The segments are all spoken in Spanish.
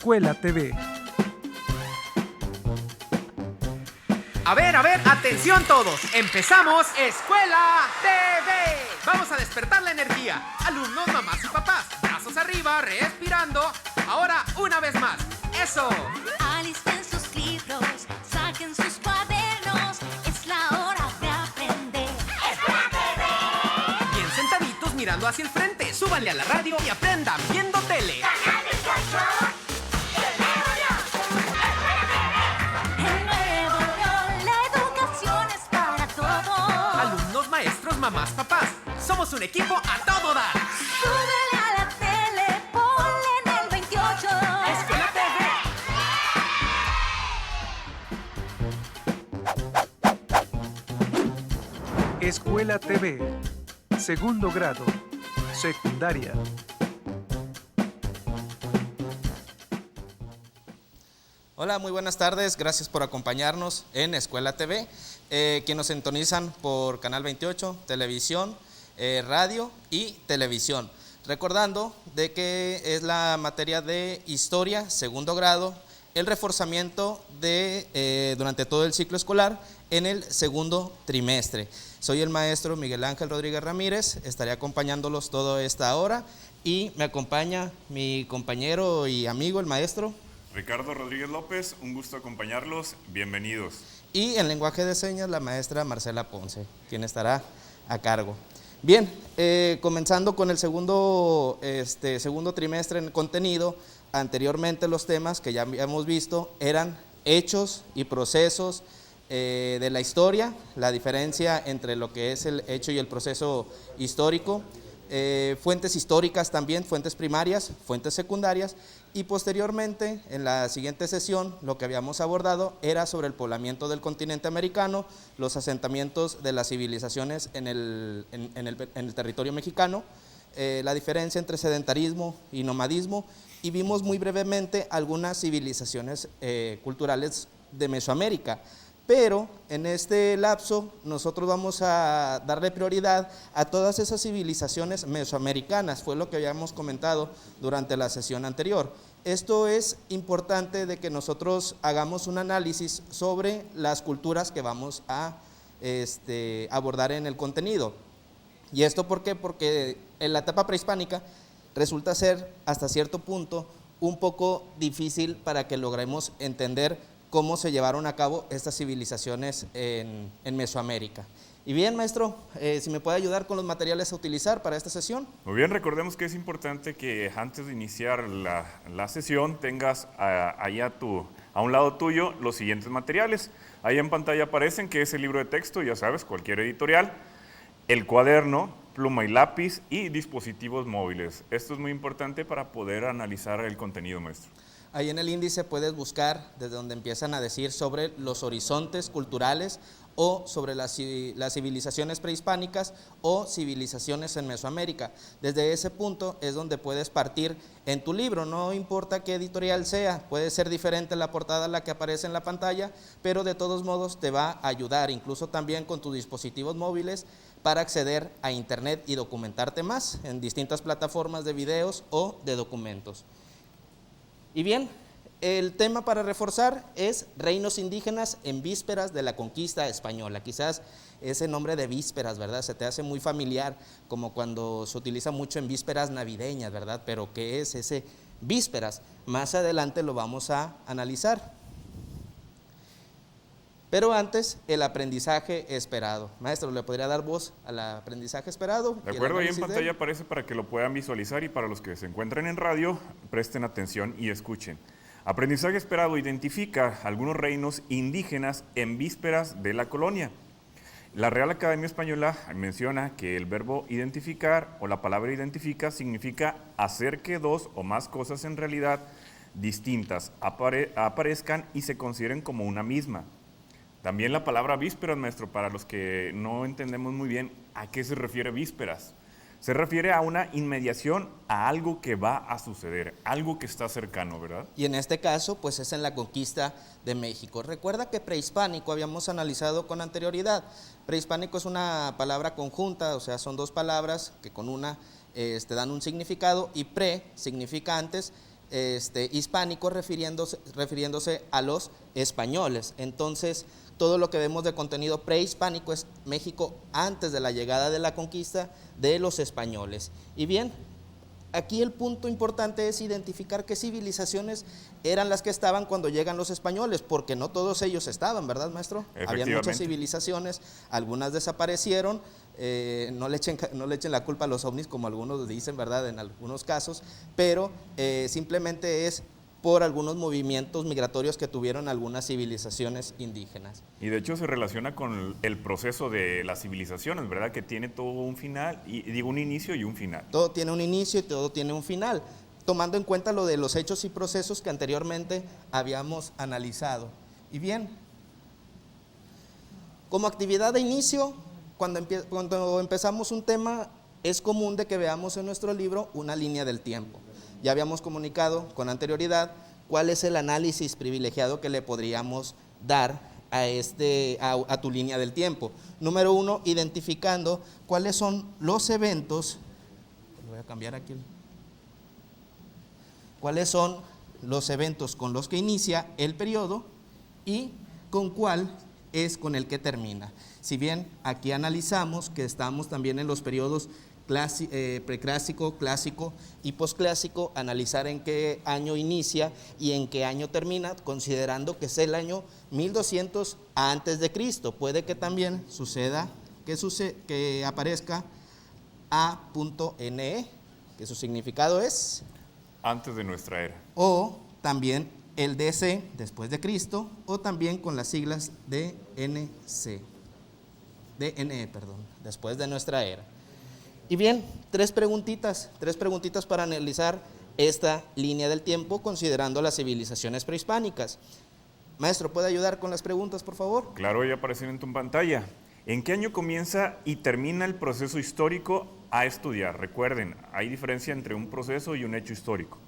Escuela TV. A ver, atención todos. Empezamos Escuela TV. Vamos a despertar la energía. Alumnos, mamás y papás, brazos arriba, respirando. Ahora, una vez más. Eso. Alisten sus libros, saquen sus cuadernos. Es la hora de aprender. ¡Escuela TV! Bien sentaditos mirando hacia el frente. Súbanle a la radio y aprendan viendo tele. ¡Canal 18! Mamás, papás, somos un equipo a todo dar. Súbele a la tele, ponle en el 28. Escuela TV. Escuela TV. Segundo grado. Secundaria. Hola, muy buenas tardes, gracias por acompañarnos en Escuela TV, quienes nos sintonizan por Canal 28, televisión, radio y televisión. Recordando de que es la materia de Historia, segundo grado, el reforzamiento durante todo el ciclo escolar en el segundo trimestre. Soy el maestro Miguel Ángel Rodríguez Ramírez, estaré acompañándolos toda esta hora y me acompaña mi compañero y amigo, el maestro Ricardo Rodríguez López, un gusto acompañarlos, bienvenidos. Y en lenguaje de señas la maestra Marcela Ponce, quien estará a cargo. Bien, comenzando con el segundo trimestre en contenido, anteriormente los temas que ya habíamos visto eran hechos y procesos de la historia, la diferencia entre lo que es el hecho y el proceso histórico, fuentes históricas también, fuentes primarias, fuentes secundarias, y posteriormente en la siguiente sesión lo que habíamos abordado era sobre el poblamiento del continente americano, los asentamientos de las civilizaciones en el territorio mexicano, la diferencia entre sedentarismo y nomadismo, y vimos muy brevemente algunas civilizaciones culturales de Mesoamérica. Pero en este lapso nosotros vamos a darle prioridad a todas esas civilizaciones mesoamericanas, fue lo que habíamos comentado durante la sesión anterior. Esto es importante de que nosotros hagamos un análisis sobre las culturas que vamos a abordar en el contenido. ¿Y esto por qué? Porque en la etapa prehispánica resulta ser hasta cierto punto un poco difícil para que logremos entender cómo se llevaron a cabo estas civilizaciones en Mesoamérica. Y bien, maestro, si me puede ayudar con los materiales a utilizar para esta sesión. Muy bien, recordemos que es importante que antes de iniciar la sesión tengas ahí a un lado tuyo los siguientes materiales. Ahí en pantalla aparecen que es el libro de texto, ya sabes, cualquier editorial, el cuaderno, pluma y lápiz y dispositivos móviles. Esto es muy importante para poder analizar el contenido, maestro. Ahí en el índice puedes buscar desde donde empiezan a decir sobre los horizontes culturales o sobre las civilizaciones prehispánicas o civilizaciones en Mesoamérica. Desde ese punto es donde puedes partir en tu libro, no importa qué editorial sea, puede ser diferente la portada a la que aparece en la pantalla, pero de todos modos te va a ayudar, incluso también con tus dispositivos móviles, para acceder a internet y documentarte más en distintas plataformas de videos o de documentos. Y bien, el tema para reforzar es reinos indígenas en vísperas de la conquista española. Quizás ese nombre de vísperas, ¿verdad? Se te hace muy familiar, como cuando se utiliza mucho en vísperas navideñas, ¿verdad? Pero ¿qué es ese vísperas? Más adelante lo vamos a analizar. Pero antes, el aprendizaje esperado. Maestro, ¿le podría dar voz al aprendizaje esperado? De acuerdo, ahí en pantalla aparece para que lo puedan visualizar y para los que se encuentran en radio, presten atención y escuchen. Aprendizaje esperado identifica algunos reinos indígenas en vísperas de la colonia. La Real Academia Española menciona que el verbo identificar o la palabra identifica significa hacer que dos o más cosas en realidad distintas aparezcan y se consideren como una misma. También la palabra vísperas, maestro, para los que no entendemos muy bien a qué se refiere vísperas. Se refiere a una inmediación a algo que va a suceder, algo que está cercano, ¿verdad? Y en este caso, pues es en la conquista de México. Recuerda que prehispánico habíamos analizado con anterioridad. Prehispánico es una palabra conjunta, o sea, son dos palabras que con una dan un significado, y pre significa antes, hispánico refiriéndose a los españoles. Entonces, todo lo que vemos de contenido prehispánico es México antes de la llegada de la conquista de los españoles. Y bien, aquí el punto importante es identificar qué civilizaciones eran las que estaban cuando llegan los españoles, porque no todos ellos estaban, ¿verdad, maestro? Había muchas civilizaciones, algunas desaparecieron. No le echen la culpa a los ovnis, como algunos dicen, ¿verdad?, en algunos casos, pero simplemente es por algunos movimientos migratorios que tuvieron algunas civilizaciones indígenas. Y de hecho se relaciona con el proceso de las civilizaciones, ¿verdad?, que tiene todo un final, y digo un inicio y un final. Todo tiene un inicio y todo tiene un final, tomando en cuenta lo de los hechos y procesos que anteriormente habíamos analizado. Y bien, como actividad de inicio, cuando empezamos un tema, es común de que veamos en nuestro libro una línea del tiempo. Ya habíamos comunicado con anterioridad cuál es el análisis privilegiado que le podríamos dar a tu línea del tiempo. Número 1, identificando cuáles son los eventos. Voy a cambiar aquí. Cuáles son los eventos con los que inicia el periodo y con cuál es con el que termina. Si bien aquí analizamos que estamos también en los periodos preclásico, clásico y posclásico, analizar en qué año inicia y en qué año termina, considerando que es el año 1200 antes de Cristo. Puede que también suceda que aparezca A.NE, que su significado es antes de nuestra era. O también el DC, después de Cristo, o también con las siglas DNC, después de nuestra era. Y bien, tres preguntitas para analizar esta línea del tiempo considerando las civilizaciones prehispánicas. Maestro, ¿puede ayudar con las preguntas, por favor? Claro, ya aparecen en tu pantalla. ¿En qué año comienza y termina el proceso histórico a estudiar? Recuerden, hay diferencia entre un proceso y un hecho histórico.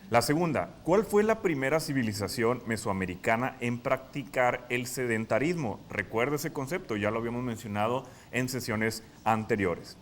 La segunda, ¿cuál fue la primera civilización mesoamericana en practicar el sedentarismo? Recuerda ese concepto, ya lo habíamos mencionado en sesiones anteriores.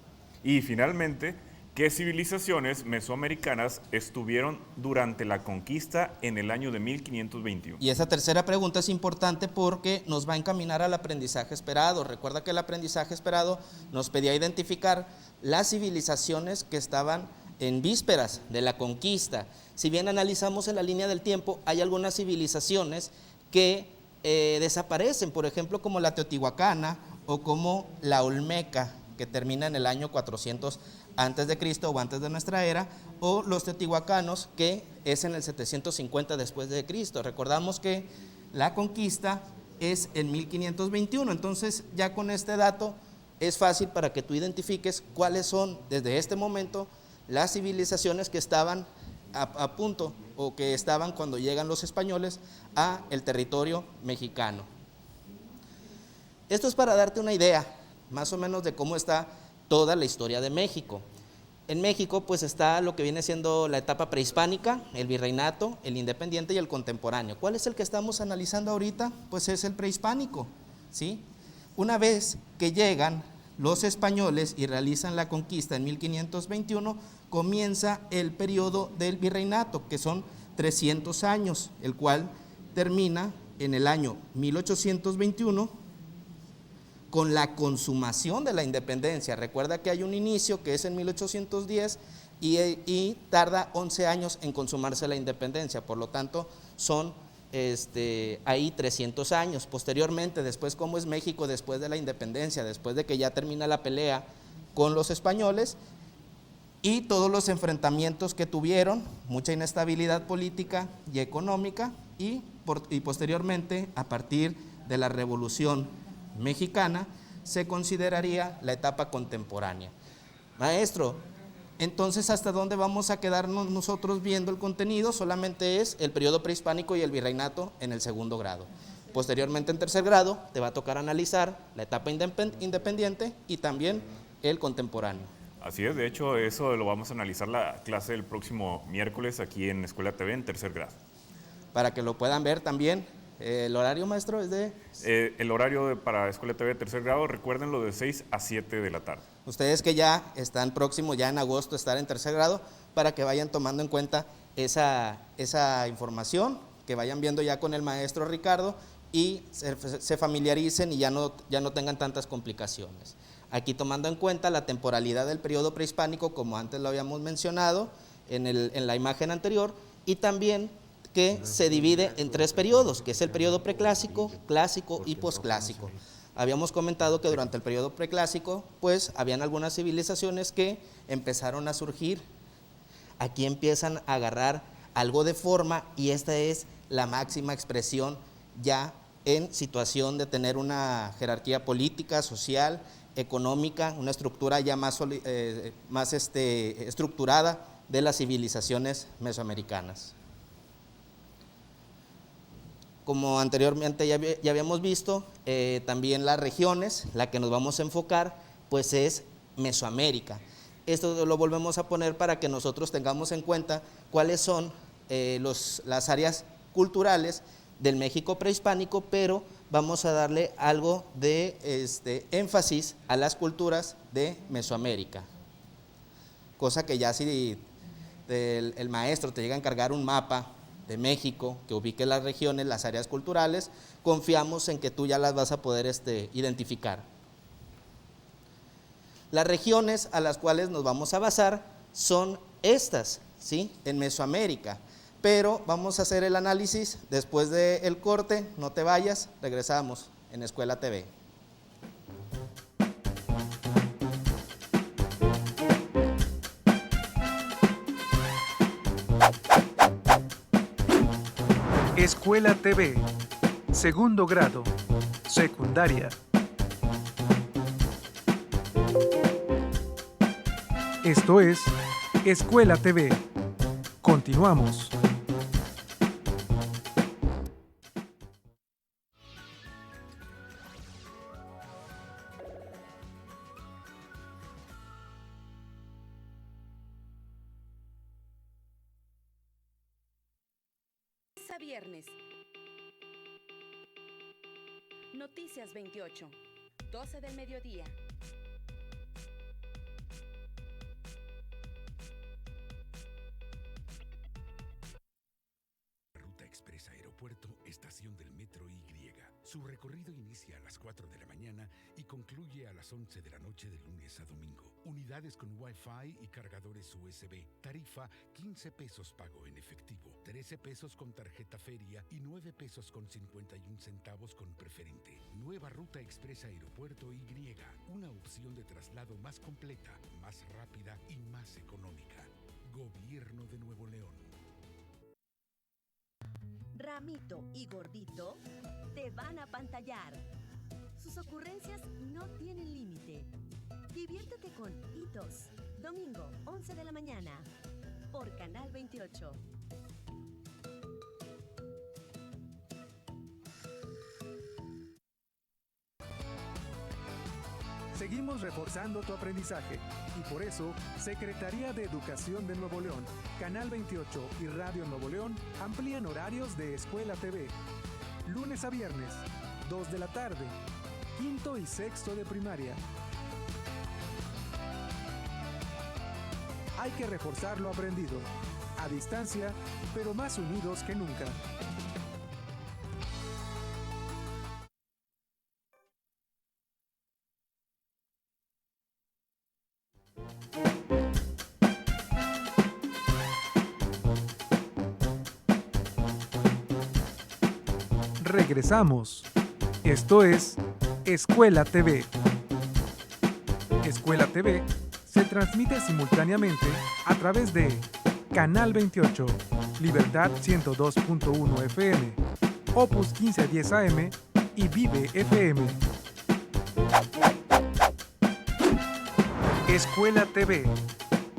Y finalmente, ¿qué civilizaciones mesoamericanas estuvieron durante la conquista en el año de 1521? Y esa tercera pregunta es importante porque nos va a encaminar al aprendizaje esperado. Recuerda que el aprendizaje esperado nos pedía identificar las civilizaciones que estaban en vísperas de la conquista. Si bien analizamos en la línea del tiempo, hay algunas civilizaciones que desaparecen, por ejemplo, como la teotihuacana o como la olmeca, que termina en el año 400 antes de Cristo o antes de nuestra era, o los teotihuacanos, que es en el 750 después de Cristo. Recordamos que la conquista es en 1521, entonces ya con este dato es fácil para que tú identifiques cuáles son desde este momento las civilizaciones que estaban a punto o que estaban cuando llegan los españoles a el territorio mexicano. Esto es para darte una idea más o menos de cómo está toda la historia de México. En México pues está lo que viene siendo la etapa prehispánica, el virreinato, el independiente y el contemporáneo. ¿Cuál es el que estamos analizando ahorita? Pues es el prehispánico, ¿sí? Una vez que llegan los españoles y realizan la conquista en 1521, comienza el periodo del virreinato, que son 300 años, el cual termina en el año 1821 con la consumación de la independencia. Recuerda que hay un inicio que es en 1810 y tarda 11 años en consumarse la independencia, por lo tanto son ahí 300 años. Posteriormente, después, ¿cómo es México después de la independencia? Después de que ya termina la pelea con los españoles y todos los enfrentamientos que tuvieron, mucha inestabilidad política y económica, y posteriormente, a partir de la Revolución Mexicana, se consideraría la etapa contemporánea. Maestro, entonces, ¿hasta dónde vamos a quedarnos nosotros viendo el contenido? Solamente es el periodo prehispánico y el virreinato en el segundo grado. Posteriormente, en tercer grado, te va a tocar analizar la etapa independiente y también el contemporáneo. Así es, de hecho, eso lo vamos a analizar la clase del próximo miércoles aquí en Escuela TV en tercer grado. Para que lo puedan ver también. ¿El horario, maestro, es de...? El horario para Escuela TV de tercer grado, recuérdenlo, de 6 a 7 de la tarde. Ustedes que ya están próximos, ya en agosto, estar en tercer grado, para que vayan tomando en cuenta esa información, que vayan viendo ya con el maestro Ricardo y se familiaricen y ya no tengan tantas complicaciones. Aquí tomando en cuenta la temporalidad del periodo prehispánico, como antes lo habíamos mencionado en la imagen anterior, y también que se divide en 3 periodos, que es el periodo preclásico, clásico y posclásico. Habíamos comentado que durante el periodo preclásico, pues, habían algunas civilizaciones que empezaron a surgir. Aquí empiezan a agarrar algo de forma y esta es la máxima expresión ya en situación de tener una jerarquía política, social, económica, una estructura ya más estructurada de las civilizaciones mesoamericanas. Como anteriormente ya habíamos visto, también las regiones, la que nos vamos a enfocar, pues es Mesoamérica. Esto lo volvemos a poner para que nosotros tengamos en cuenta cuáles son las áreas culturales del México prehispánico, pero vamos a darle algo de énfasis a las culturas de Mesoamérica. Cosa que ya si el maestro te llega a encargar un mapa de México que ubique las regiones, las áreas culturales, confiamos en que tú ya las vas a poder identificar. Las regiones a las cuales nos vamos a basar son estas, ¿sí? En Mesoamérica. Pero vamos a hacer el análisis después del corte, no te vayas, regresamos en Escuela TV. Escuela TV, segundo grado, secundaria. Esto es Escuela TV. Continuamos. A viernes. Noticias 28, 12 del mediodía. Ruta Expresa Aeropuerto, estación del Metro Y. Su recorrido inicia a las 4 de la mañana y concluye a las 11 de la noche de lunes a domingo. Unidades con Wi-Fi y cargadores USB. Tarifa 15 pesos pago en efectivo, 13 pesos con tarjeta feria y 9 pesos con 51 centavos con preferente. Nueva Ruta Expresa Aeropuerto Y. Una opción de traslado más completa, más rápida y más económica. Gobierno de Nuevo León. Ramito y Gordito te van a pantallar. Sus ocurrencias no tienen límite. Diviértete con Hitos, domingo 11 de la mañana, por Canal 28. Seguimos reforzando tu aprendizaje y por eso Secretaría de Educación de Nuevo León, Canal 28 y Radio Nuevo León amplían horarios de Escuela TV. Lunes a viernes, 2 de la tarde, quinto y sexto de primaria. Hay que reforzar lo aprendido, a distancia, pero más unidos que nunca. Regresamos. Esto es Escuela TV. Escuela TV se transmite simultáneamente a través de Canal 28, Libertad 102.1 FM, Opus 1510 AM y Vive FM. Escuela TV,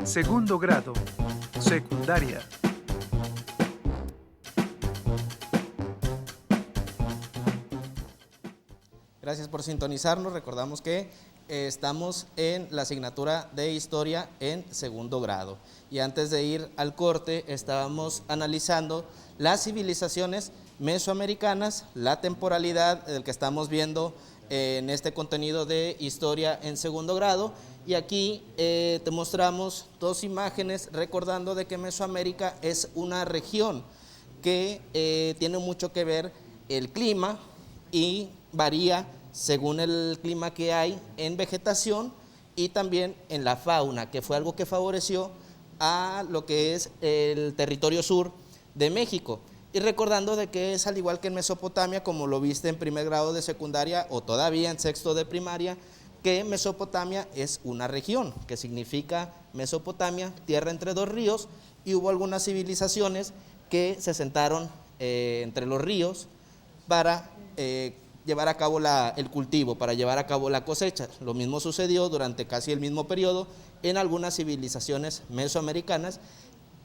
segundo grado, secundaria. Gracias por sintonizarnos. Recordamos que estamos en la asignatura de Historia en segundo grado. Y antes de ir al corte, estábamos analizando las civilizaciones mesoamericanas, la temporalidad del que estamos viendo en este contenido de Historia en segundo grado Y aquí te mostramos dos imágenes recordando de que Mesoamérica es una región que tiene mucho que ver el clima y varía según el clima que hay en vegetación y también en la fauna, que fue algo que favoreció a lo que es el territorio sur de México. Y recordando de que es al igual que en Mesopotamia, como lo viste en primer grado de secundaria o todavía en sexto de primaria, que Mesopotamia es una región, que significa Mesopotamia, tierra entre dos ríos, y hubo algunas civilizaciones que se sentaron entre los ríos para llevar a cabo el cultivo, para llevar a cabo la cosecha. Lo mismo sucedió durante casi el mismo periodo en algunas civilizaciones mesoamericanas,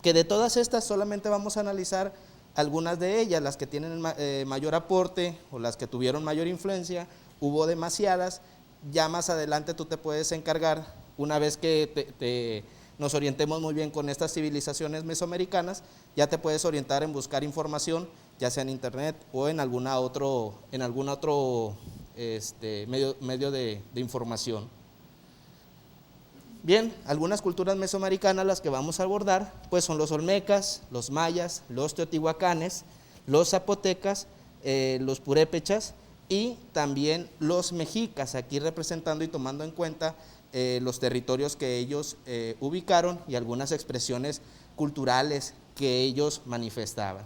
que de todas estas solamente vamos a analizar algunas de ellas, las que tienen mayor aporte o las que tuvieron mayor influencia. Hubo demasiadas. Ya más adelante tú te puedes encargar, una vez que nos orientemos muy bien con estas civilizaciones mesoamericanas, ya te puedes orientar en buscar información, ya sea en internet o en algún otro medio de información. Bien, algunas culturas mesoamericanas las que vamos a abordar pues son los olmecas, los mayas, los teotihuacanes, los zapotecas, los purépechas y también los mexicas, aquí representando y tomando en cuenta los territorios que ellos ubicaron y algunas expresiones culturales que ellos manifestaban.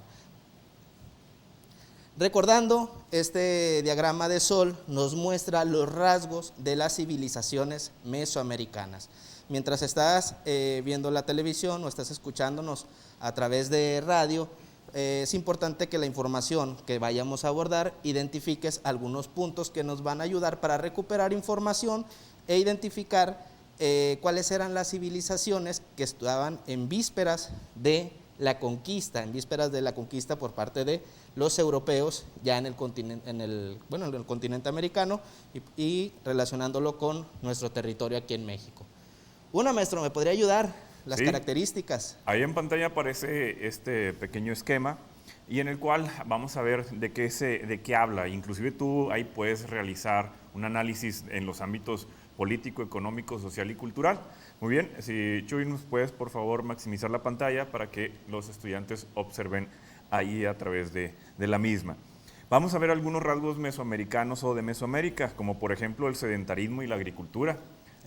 Recordando, este diagrama de sol nos muestra los rasgos de las civilizaciones mesoamericanas. Mientras estás viendo la televisión o estás escuchándonos a través de radio, es importante que la información que vayamos a abordar identifiques algunos puntos que nos van a ayudar para recuperar información e identificar cuáles eran las civilizaciones que estaban en vísperas de la conquista, por parte de los europeos ya en el continente americano y relacionándolo con nuestro territorio aquí en México. Maestro, ¿me podría ayudar? Las características. Ahí en pantalla aparece este pequeño esquema y en el cual vamos a ver de qué habla. Inclusive tú ahí puedes realizar un análisis en los ámbitos político, económico, social y cultural. Muy bien, si Chuy nos puedes por favor maximizar la pantalla para que los estudiantes observen ahí a través de la misma. Vamos a ver algunos rasgos mesoamericanos o de Mesoamérica, como por ejemplo el sedentarismo y la agricultura.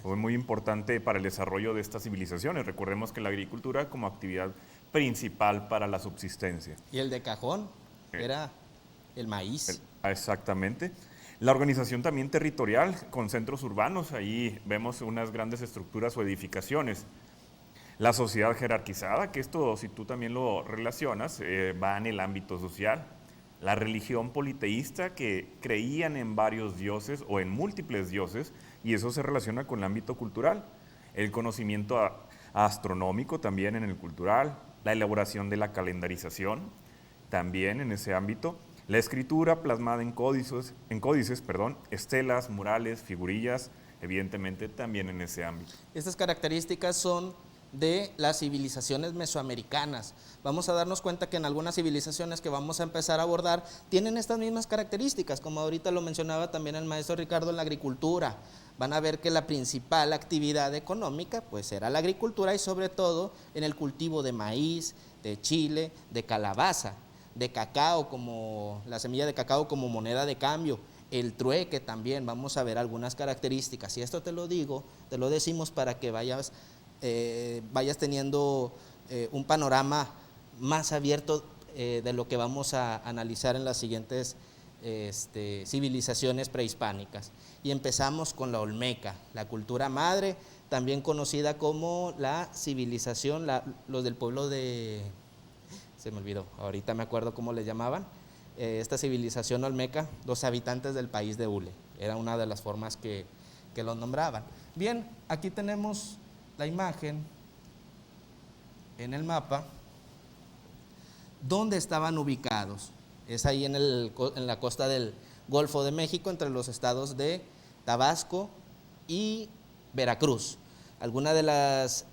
Fue muy importante para el desarrollo de estas civilizaciones. Recordemos que la agricultura como actividad principal para la subsistencia. Y el de cajón era el maíz. Exactamente. La organización también territorial con centros urbanos, ahí vemos unas grandes estructuras o edificaciones. La sociedad jerarquizada, que esto si tú también lo relacionas, va en el ámbito social. La religión politeísta, que creían en varios dioses o en múltiples dioses, y eso se relaciona con el ámbito cultural. El conocimiento astronómico también en el cultural, la elaboración de la calendarización también en ese ámbito, la escritura plasmada en códices, estelas, murales, figurillas, evidentemente también en ese ámbito. Estas características son de las civilizaciones mesoamericanas. Vamos a darnos cuenta que en algunas civilizaciones que vamos a empezar a abordar tienen estas mismas características, como ahorita lo mencionaba también el maestro Ricardo en la agricultura. Van a ver que la principal actividad económica pues era la agricultura y sobre todo en el cultivo de maíz, de chile, de calabaza, de cacao, como la semilla de cacao como moneda de cambio, el trueque también. Vamos a ver algunas características y esto te lo decimos para que vayas teniendo un panorama más abierto de lo que vamos a analizar en las siguientes civilizaciones prehispánicas. Y empezamos con la olmeca, la cultura madre, también conocida como la civilización, los del pueblo de... se me olvidó, ahorita me acuerdo cómo le llamaban, esta civilización olmeca, los habitantes del país de Hule, era una de las formas que los nombraban. Bien, aquí tenemos la imagen en el mapa donde estaban ubicados. Es ahí en la costa del Golfo de México, entre los estados de Tabasco y Veracruz. Algunas de las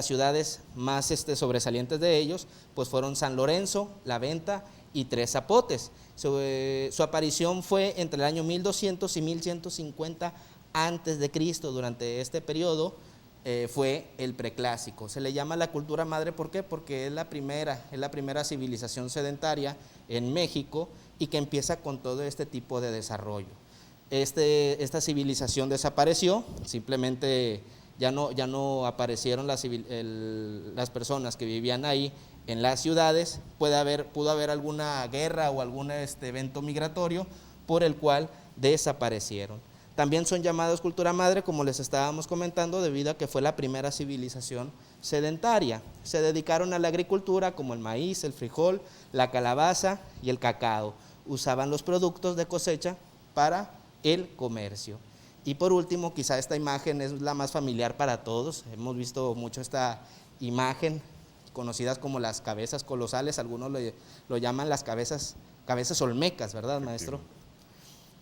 ciudades más sobresalientes de ellos pues fueron San Lorenzo, La Venta y Tres Zapotes. Su aparición fue entre el año 1200 y 1150 antes de Cristo, durante este periodo, fue el preclásico. Se le llama la cultura madre, ¿por qué? Porque es la primera civilización sedentaria en México y que empieza con todo este tipo de desarrollo. Esta civilización desapareció, simplemente ya no aparecieron las personas que vivían ahí en las ciudades. Pudo haber alguna guerra o algún evento migratorio por el cual desaparecieron. También son llamados cultura madre, como les estábamos comentando, debido a que fue la primera civilización sedentaria. Se dedicaron a la agricultura, como el maíz, el frijol, la calabaza y el cacao. Usaban los productos de cosecha para el comercio. Y por último, quizá esta imagen es la más familiar para todos. Hemos visto mucho esta imagen, conocidas como las cabezas colosales. Algunos lo llaman las cabezas olmecas, ¿verdad, maestro?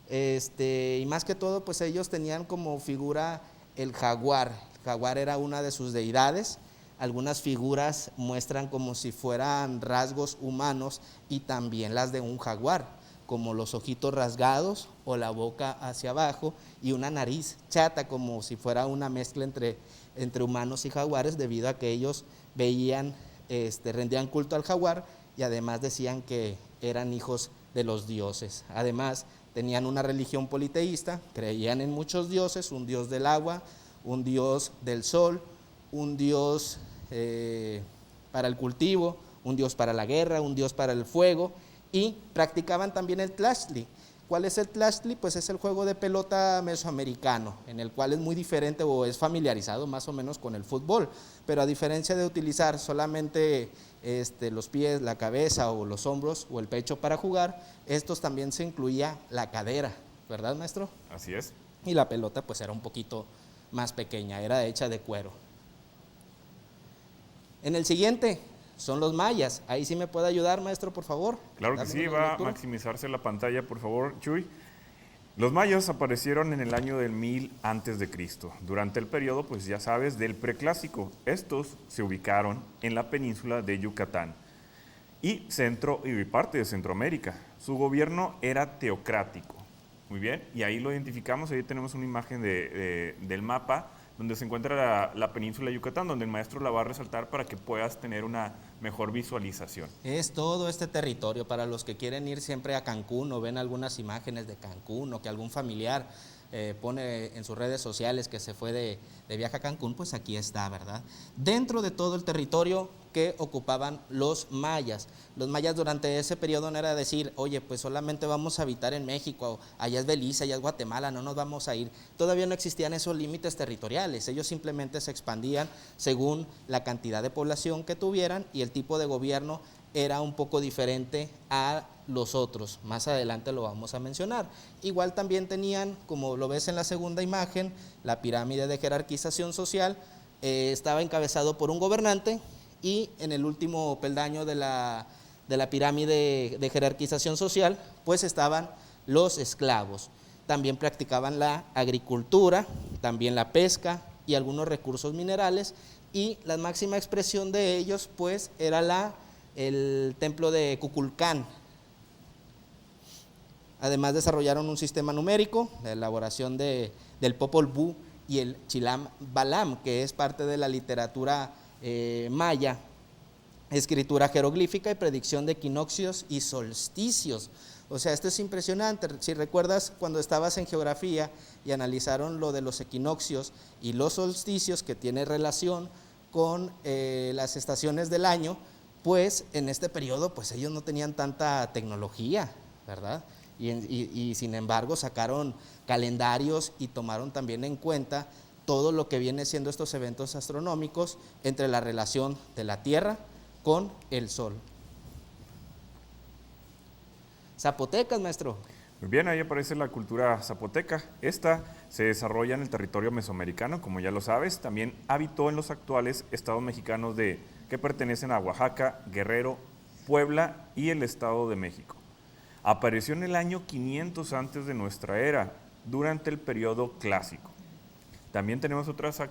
Y más que todo, pues ellos tenían como figura el jaguar. El jaguar era una de sus deidades. Algunas figuras muestran como si fueran rasgos humanos y también las de un jaguar, como los ojitos rasgados o la boca hacia abajo y una nariz chata, como si fuera una mezcla entre humanos y jaguares, debido a que ellos rendían culto al jaguar y además decían que eran hijos de los dioses. Además, tenían una religión politeísta, creían en muchos dioses, un dios del agua, un dios del sol, un dios para el cultivo, un dios para la guerra, un dios para el fuego, y practicaban también el tlachtli. ¿Cuál es el tlachtli? Pues es el juego de pelota mesoamericano, en el cual es muy diferente o es familiarizado más o menos con el fútbol, pero a diferencia de utilizar solamente los pies, la cabeza o los hombros o el pecho para jugar, estos también se incluía la cadera, ¿verdad, maestro? Así es. Y la pelota pues era un poquito más pequeña, era hecha de cuero. En el siguiente son los mayas. Ahí sí me puede ayudar, maestro, por favor. Claro que sí, va a maximizarse la pantalla, por favor, Chuy. Los mayas aparecieron en el año del 1000 antes de Cristo, durante el periodo, pues ya sabes, del preclásico. Estos se ubicaron en la península de Yucatán y parte de Centroamérica. Su gobierno era teocrático. Muy bien, y ahí lo identificamos. Ahí tenemos una imagen del mapa donde se encuentra la península de Yucatán, donde el maestro la va a resaltar para que puedas tener una mejor visualización. Es todo este territorio. Para los que quieren ir siempre a Cancún o ven algunas imágenes de Cancún o que algún familiar pone en sus redes sociales que se fue de viaje a Cancún, pues aquí está, ¿verdad? Dentro de todo el territorio que ocupaban los mayas. Los mayas durante ese periodo no era decir, oye, pues solamente vamos a habitar en México, allá es Belice, allá es Guatemala, no nos vamos a ir. Todavía no existían esos límites territoriales. Ellos simplemente se expandían según la cantidad de población que tuvieran y el tipo de gobierno era un poco diferente a los otros. Más adelante lo vamos a mencionar. Igual también tenían, como lo ves en la segunda imagen, la pirámide de jerarquización social. Estaba encabezado por un gobernante y en el último peldaño de la pirámide de jerarquización social, pues estaban los esclavos. También practicaban la agricultura, también la pesca y algunos recursos minerales, y la máxima expresión de ellos pues era el templo de Kukulcán. Además desarrollaron un sistema numérico, la elaboración del Popol Vuh y el Chilam Balam, que es parte de la literatura maya, escritura jeroglífica y predicción de equinoccios y solsticios. O sea, esto es impresionante. Si recuerdas cuando estabas en geografía y analizaron lo de los equinoccios y los solsticios, que tiene relación con las estaciones del año, pues en este periodo pues ellos no tenían tanta tecnología, ¿verdad? Y sin embargo sacaron calendarios y tomaron también en cuenta todo lo que viene siendo estos eventos astronómicos entre la relación de la Tierra con el Sol. Zapotecas, maestro. Muy bien, ahí aparece la cultura zapoteca. Esta se desarrolla en el territorio mesoamericano, como ya lo sabes. También habitó en los actuales estados mexicanos que pertenecen a Oaxaca, Guerrero, Puebla y el Estado de México. Apareció en el año 500 antes de nuestra era, durante el periodo clásico. También tenemos otras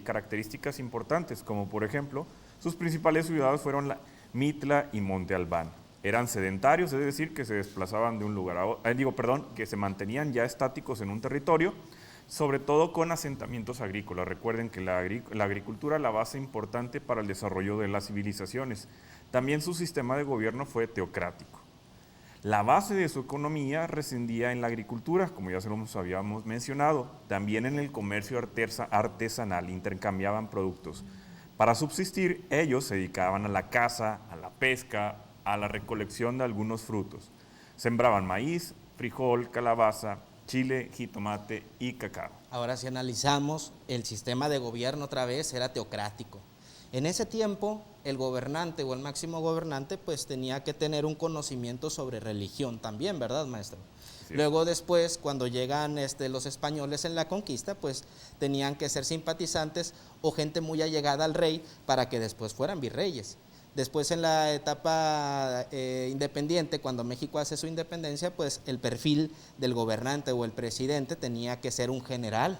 características importantes, como por ejemplo, sus principales ciudades fueron Mitla y Monte Albán. Eran sedentarios, es decir, que se desplazaban de un lugar a otro, que se mantenían ya estáticos en un territorio, sobre todo con asentamientos agrícolas. Recuerden que la agricultura es la base importante para el desarrollo de las civilizaciones. También su sistema de gobierno fue teocrático. La base de su economía residía en la agricultura, como ya se lo habíamos mencionado, también en el comercio artesanal, intercambiaban productos. Para subsistir, ellos se dedicaban a la caza, a la pesca, a la recolección de algunos frutos. Sembraban maíz, frijol, calabaza, chile, jitomate y cacao. Ahora, si analizamos, el sistema de gobierno otra vez era teocrático. En ese tiempo, el gobernante o el máximo gobernante pues tenía que tener un conocimiento sobre religión también, ¿verdad, maestro? Sí. Luego después, cuando llegan los españoles en la conquista, pues tenían que ser simpatizantes o gente muy allegada al rey para que después fueran virreyes. Después, en la etapa independiente, cuando México hace su independencia, pues el perfil del gobernante o el presidente tenía que ser un general.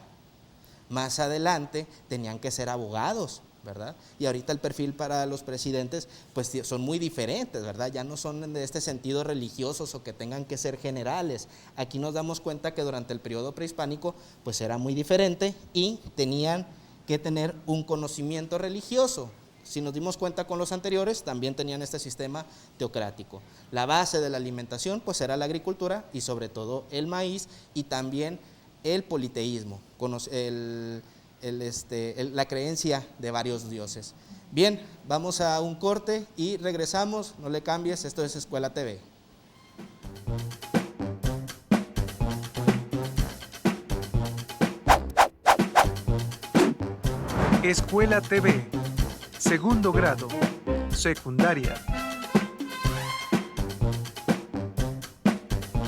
Más adelante tenían que ser abogados, ¿verdad? Y ahorita el perfil para los presidentes pues son muy diferentes, ¿verdad? Ya no son de este sentido religiosos o que tengan que ser generales. Aquí nos damos cuenta que durante el periodo prehispánico pues era muy diferente y tenían que tener un conocimiento religioso. Si nos dimos cuenta con los anteriores, también tenían este sistema teocrático. La base de la alimentación pues era la agricultura y sobre todo el maíz y también el politeísmo, la creencia de varios dioses. Bien, vamos a un corte y regresamos, no le cambies, esto es Escuela TV. Escuela TV, segundo grado, secundaria.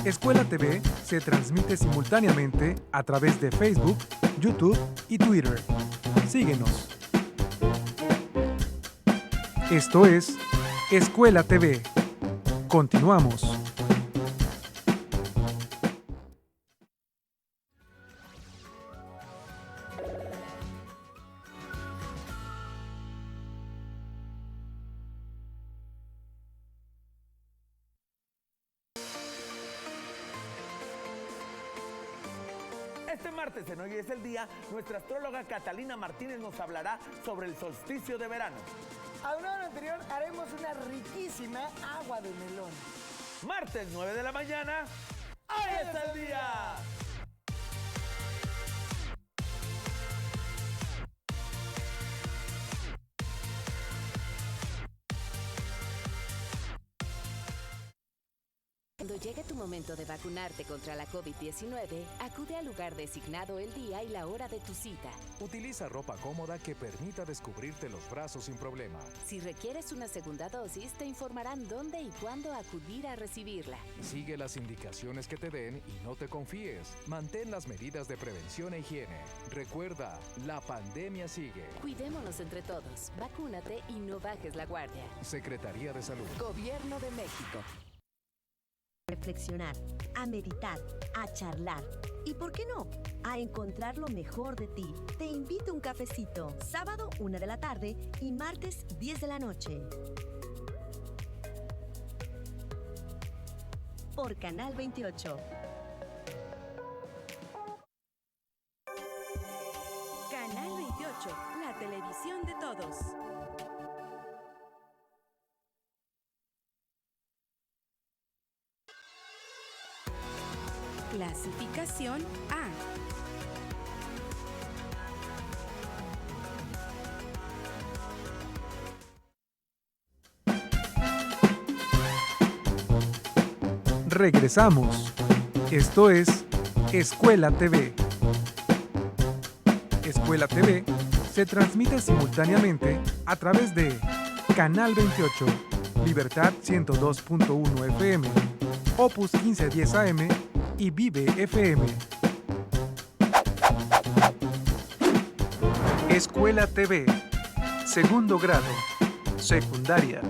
Escuela TV se transmite simultáneamente a través de Facebook, YouTube y Twitter. Síguenos. Esto es Escuela TV. Continuamos. Este martes en Hoy es el Día, nuestra astróloga Catalina Martínez nos hablará sobre el solsticio de verano. Aunado a lo anterior, haremos una riquísima agua de melón. Martes 9 de la mañana, ¡Hoy es el Día! Cuando llegue tu momento de vacunarte contra la COVID-19, acude al lugar designado el día y la hora de tu cita. Utiliza ropa cómoda que permita descubrirte los brazos sin problema. Si requieres una segunda dosis, te informarán dónde y cuándo acudir a recibirla. Sigue las indicaciones que te den y no te confíes. Mantén las medidas de prevención e higiene. Recuerda, la pandemia sigue. Cuidémonos entre todos, vacúnate y no bajes la guardia. Secretaría de Salud. Gobierno de México. Reflexionar, a meditar, a charlar y, ¿por qué no?, a encontrar lo mejor de ti. Te invito a un cafecito, sábado 1 de la tarde y martes 10 de la noche. Por Canal 28. Canal 28, la televisión de todos. Clasificación A. Regresamos. Esto es Escuela TV. Escuela TV se transmite simultáneamente a través de Canal 28, Libertad 102.1 FM, Opus 1510 AM y Vive FM. Escuela TV, segundo grado, secundaria.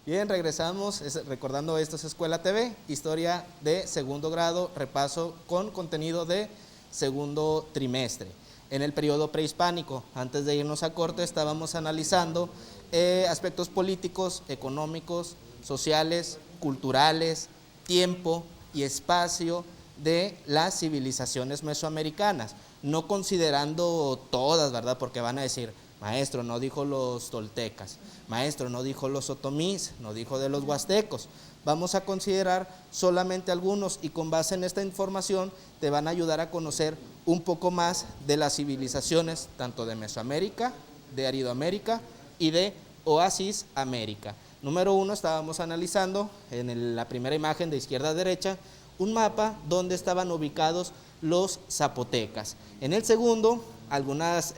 Bien, regresamos, recordando esto es Escuela TV, historia de segundo grado, repaso con contenido de segundo trimestre. En el periodo prehispánico, antes de irnos a corte, estábamos analizando aspectos políticos, económicos, sociales, culturales, tiempo y espacio de las civilizaciones mesoamericanas, no considerando todas, ¿verdad? Porque van a decir, maestro, no dijo los toltecas, maestro, no dijo los otomís, no dijo de los huastecos. Vamos a considerar solamente algunos y con base en esta información te van a ayudar a conocer un poco más de las civilizaciones, tanto de Mesoamérica, de Aridoamérica y de Oasis América. Número 1, estábamos analizando en la primera imagen de izquierda a derecha, un mapa donde estaban ubicados los zapotecas. En el segundo, algunas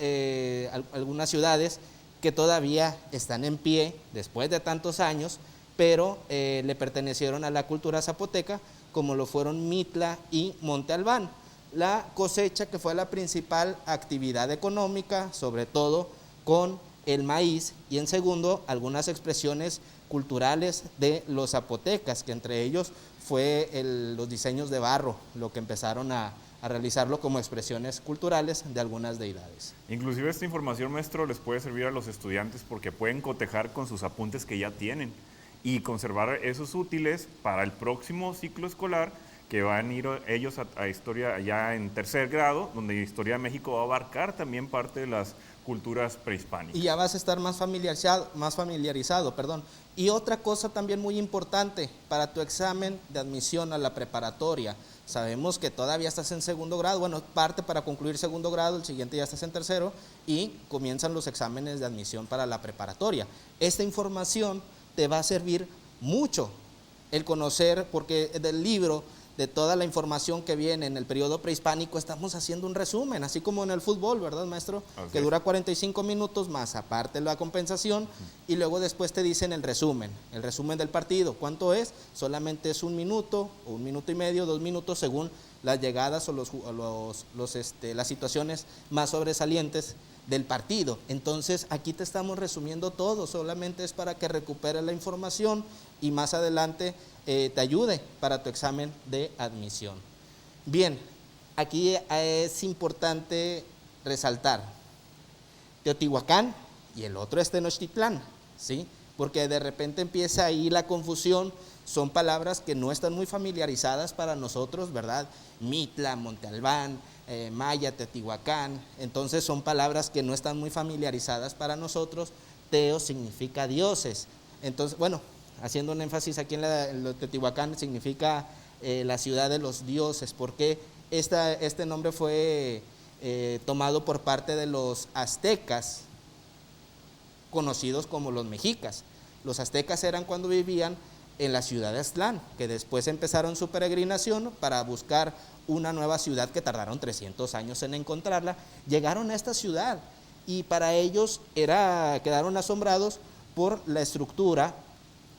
ciudades que todavía están en pie después de tantos años, pero le pertenecieron a la cultura zapoteca, como lo fueron Mitla y Monte Albán. La cosecha, que fue la principal actividad económica, sobre todo con el maíz, y en segundo, algunas expresiones culturales de los zapotecas, que entre ellos fue los diseños de barro, lo que empezaron a realizarlo como expresiones culturales de algunas deidades. Inclusive esta información, maestro, les puede servir a los estudiantes porque pueden cotejar con sus apuntes que ya tienen y conservar esos útiles para el próximo ciclo escolar, que van a ir ellos a historia ya en tercer grado, donde Historia de México va a abarcar también parte de las culturas prehispánicas. Y ya vas a estar más familiarizado. Y otra cosa también muy importante para tu examen de admisión a la preparatoria. Sabemos que todavía estás en segundo grado, bueno, parte para concluir segundo grado, el siguiente ya estás en tercero y comienzan los exámenes de admisión para la preparatoria. Esta información te va a servir mucho el conocer, porque del libro, de toda la información que viene en el periodo prehispánico, estamos haciendo un resumen, así como en el fútbol, ¿verdad, maestro? Que dura 45 minutos más, aparte la compensación, y luego después te dicen el resumen del partido. ¿Cuánto es? Solamente es 1 minuto, o 1 minuto y medio, 2 minutos, según las llegadas o las situaciones más sobresalientes del partido. Entonces, aquí te estamos resumiendo todo, solamente es para que recuperes la información y más adelante te ayude para tu examen de admisión. Bien, aquí es importante resaltar Teotihuacán y el otro es Tenochtitlán, ¿sí? Porque de repente empieza ahí la confusión, son palabras que no están muy familiarizadas para nosotros, ¿verdad? Mitla, Monte Albán, Maya, Teotihuacán, entonces son palabras que no están muy familiarizadas para nosotros. Teo significa dioses, entonces, bueno, haciendo un énfasis aquí en Teotihuacán significa la ciudad de los dioses, porque este nombre fue tomado por parte de los aztecas, conocidos como los mexicas. Los aztecas eran cuando vivían en la ciudad de Aztlán, que después empezaron su peregrinación para buscar una nueva ciudad que tardaron 300 años en encontrarla. Llegaron a esta ciudad y para ellos quedaron asombrados por la estructura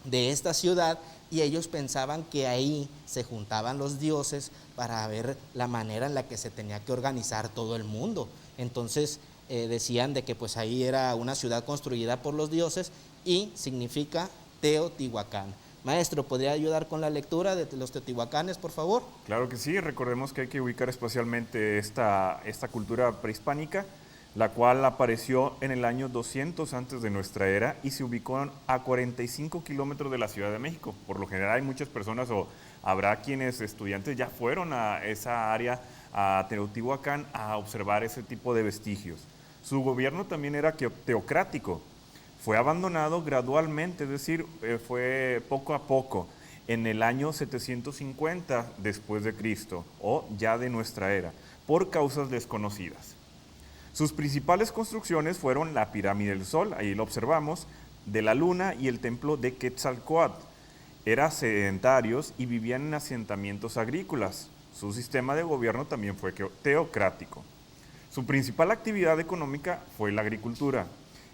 de esta ciudad y ellos pensaban que ahí se juntaban los dioses para ver la manera en la que se tenía que organizar todo el mundo. Entonces decían de que pues ahí era una ciudad construida por los dioses y significa Teotihuacán. Maestro, ¿podría ayudar con la lectura de los teotihuacanes, por favor? Claro que sí, recordemos que hay que ubicar espacialmente esta cultura prehispánica, la cual apareció en el año 200 antes de nuestra era y se ubicó a 45 kilómetros de la Ciudad de México. Por lo general hay muchas personas o habrá quienes estudiantes ya fueron a esa área, a Teotihuacán, a observar ese tipo de vestigios. Su gobierno también era teocrático. Fue abandonado gradualmente, es decir, fue poco a poco, en el año 750 después de Cristo, o ya de nuestra era, por causas desconocidas. Sus principales construcciones fueron la pirámide del Sol, ahí lo observamos, de la Luna y el templo de Quetzalcóatl. Eran sedentarios y vivían en asentamientos agrícolas. Su sistema de gobierno también fue teocrático. Su principal actividad económica fue la agricultura.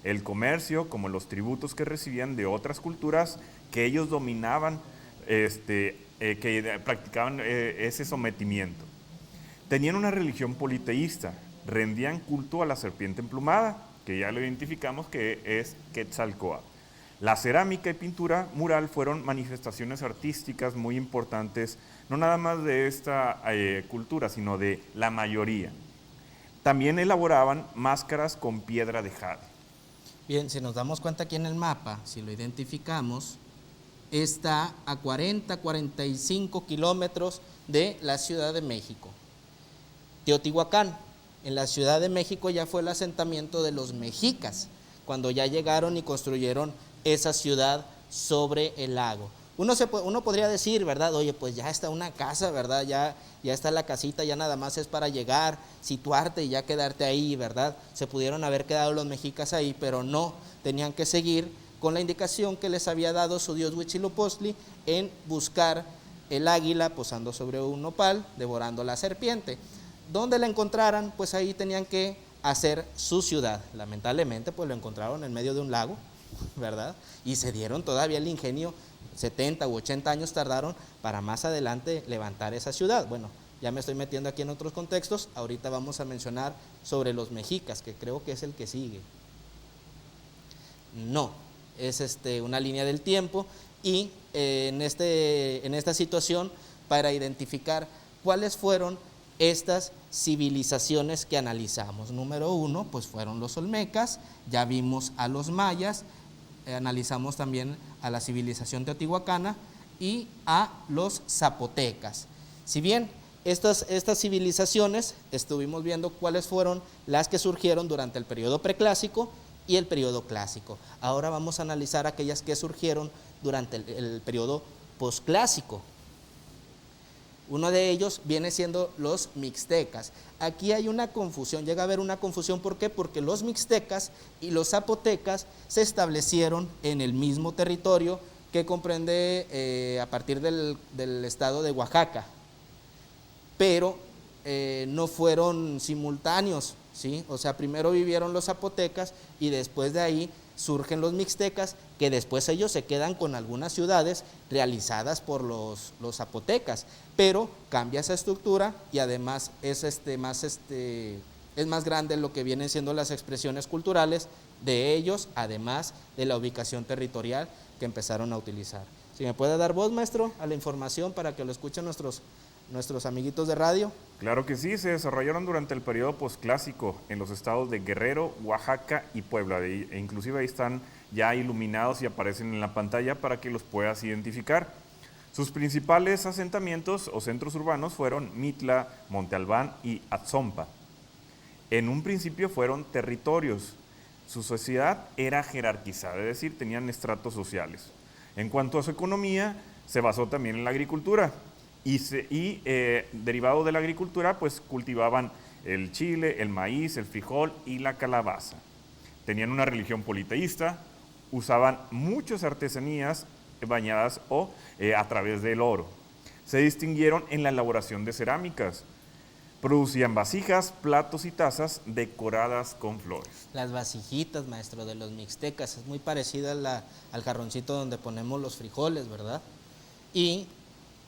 El comercio, como los tributos que recibían de otras culturas que ellos dominaban, que practicaban ese sometimiento. Tenían una religión politeísta, rendían culto a la serpiente emplumada, que ya lo identificamos que es Quetzalcóatl. La cerámica y pintura mural fueron manifestaciones artísticas muy importantes, no nada más de esta cultura, sino de la mayoría. También elaboraban máscaras con piedra de jade. Bien, si nos damos cuenta aquí en el mapa, si lo identificamos, está a 45 kilómetros de la Ciudad de México. Teotihuacán, en la Ciudad de México ya fue el asentamiento de los mexicas, cuando ya llegaron y construyeron esa ciudad sobre el lago. Uno podría decir, ¿verdad? Oye, pues ya está una casa, ¿verdad? Ya está la casita, ya nada más es para llegar, situarte y ya quedarte ahí, ¿verdad? Se pudieron haber quedado los mexicas ahí, pero no, tenían que seguir con la indicación que les había dado su dios Huitzilopochtli en buscar el águila posando sobre un nopal, devorando la serpiente. Donde la encontraran, pues ahí tenían que hacer su ciudad. Lamentablemente, pues lo encontraron en medio de un lago, ¿verdad? Y se dieron todavía el ingenio, 70 u 80 años tardaron para más adelante levantar esa ciudad. Bueno, ya me estoy metiendo aquí en otros contextos, ahorita vamos a mencionar sobre los mexicas, que creo que es el que sigue. No, es una línea del tiempo y en esta situación para identificar cuáles fueron estas civilizaciones que analizamos. Número 1, pues fueron los olmecas, ya vimos a los mayas, analizamos también a la civilización teotihuacana y a los zapotecas. Si bien estas civilizaciones estuvimos viendo cuáles fueron las que surgieron durante el periodo preclásico y el periodo clásico. Ahora vamos a analizar aquellas que surgieron durante el periodo posclásico. Uno de ellos viene siendo los mixtecas. Aquí hay una confusión, llega a haber una confusión, ¿por qué? Porque los mixtecas y los zapotecas se establecieron en el mismo territorio que comprende a partir del estado de Oaxaca, pero no fueron simultáneos, ¿sí? O sea, primero vivieron los zapotecas y después de ahí surgen los mixtecas, que después ellos se quedan con algunas ciudades realizadas por los zapotecas, pero cambia esa estructura y además es más grande lo que vienen siendo las expresiones culturales de ellos, además de la ubicación territorial que empezaron a utilizar. Si me puede dar voz, maestro, a la información para que lo escuchen nuestros amiguitos de radio. Claro que sí, se desarrollaron durante el periodo posclásico en los estados de Guerrero, Oaxaca y Puebla, e inclusive ahí están ya iluminados y aparecen en la pantalla para que los puedas identificar. Sus principales asentamientos o centros urbanos fueron Mitla, Monte Albán y Atzompa. En un principio fueron territorios. Su sociedad era jerarquizada, es decir, tenían estratos sociales. En cuanto a su economía, se basó también en la agricultura. Y derivado de la agricultura, pues cultivaban el chile, el maíz, el frijol y la calabaza. Tenían una religión politeísta, usaban muchas artesanías bañadas a través del oro. Se distinguieron en la elaboración de cerámicas. Producían vasijas, platos y tazas decoradas con flores. Las vasijitas, maestro, de los mixtecas, es muy parecida al jarroncito donde ponemos los frijoles, ¿verdad? Y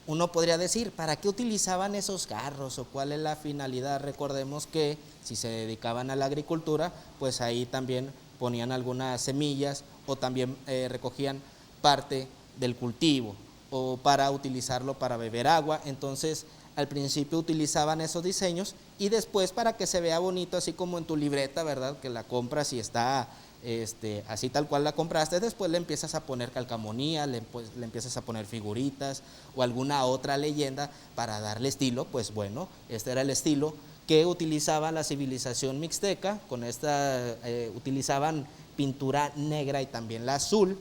uno podría decir, ¿para qué utilizaban esos jarros o cuál es la finalidad? Recordemos que si se dedicaban a la agricultura, pues ahí también ponían algunas semillas o también recogían parte del cultivo o para utilizarlo para beber agua. Entonces, al principio utilizaban esos diseños y después para que se vea bonito, así como en tu libreta, ¿verdad? Que la compras y está así tal cual la compraste, después le empiezas a poner calcamonía, le empiezas a poner figuritas o alguna otra leyenda para darle estilo. Pues bueno, este era el estilo que utilizaba la civilización mixteca. Con utilizaban pintura negra y también la azul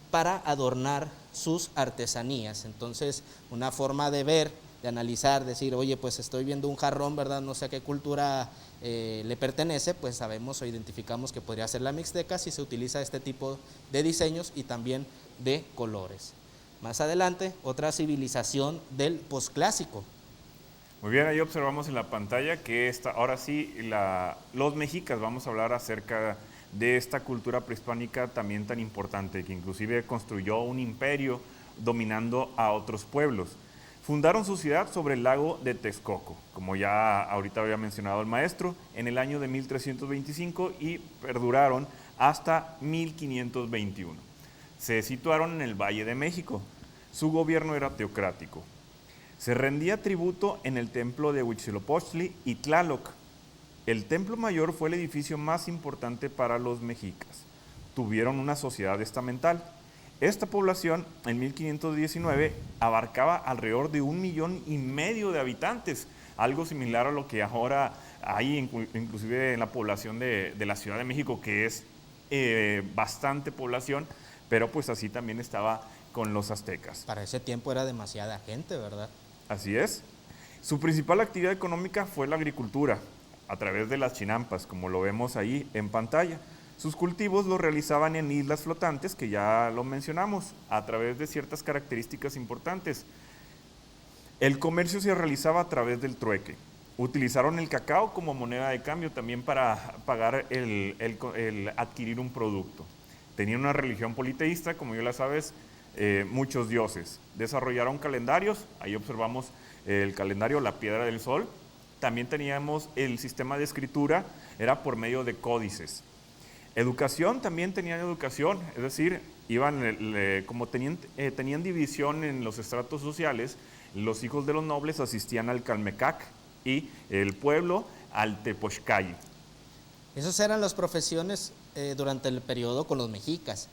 para adornar sus artesanías. Entonces, una forma de ver, de analizar, decir, oye, pues estoy viendo un jarrón, ¿verdad? No sé a qué cultura le pertenece, pues sabemos o identificamos que podría ser la mixteca si se utiliza este tipo de diseños y también de colores. Más adelante, otra civilización del posclásico. Muy bien, ahí observamos en la pantalla que ahora sí, los mexicas, vamos a hablar acerca de esta cultura prehispánica también tan importante, que inclusive construyó un imperio dominando a otros pueblos. Fundaron su ciudad sobre el lago de Texcoco, como ya ahorita había mencionado el maestro, en el año de 1325 y perduraron hasta 1521. Se situaron en el Valle de México. Su gobierno era teocrático. Se rendía tributo en el templo de Huitzilopochtli y Tlaloc. El templo mayor fue el edificio más importante para los mexicas. Tuvieron una sociedad estamental. Esta población en 1519 abarcaba alrededor de 1,5 millones de habitantes, algo similar a lo que ahora hay inclusive en la población de la Ciudad de México, que es bastante población, pero pues así también estaba con los aztecas. Para ese tiempo era demasiada gente, ¿verdad? Así es. Su principal actividad económica fue la agricultura, a través de las chinampas, como lo vemos ahí en pantalla. Sus cultivos los realizaban en islas flotantes, que ya lo mencionamos, a través de ciertas características importantes. El comercio se realizaba a través del trueque. Utilizaron el cacao como moneda de cambio también para pagar el adquirir un producto. Tenían una religión politeísta, como ya la sabes, muchos dioses. Desarrollaron calendarios, ahí observamos el calendario La Piedra del Sol. También teníamos el sistema de escritura, era por medio de códices. Educación, también tenían educación, es decir, como tenían división en los estratos sociales, los hijos de los nobles asistían al Calmecac y el pueblo al Tepochcay. Esas eran las profesiones durante el periodo con los mexicas.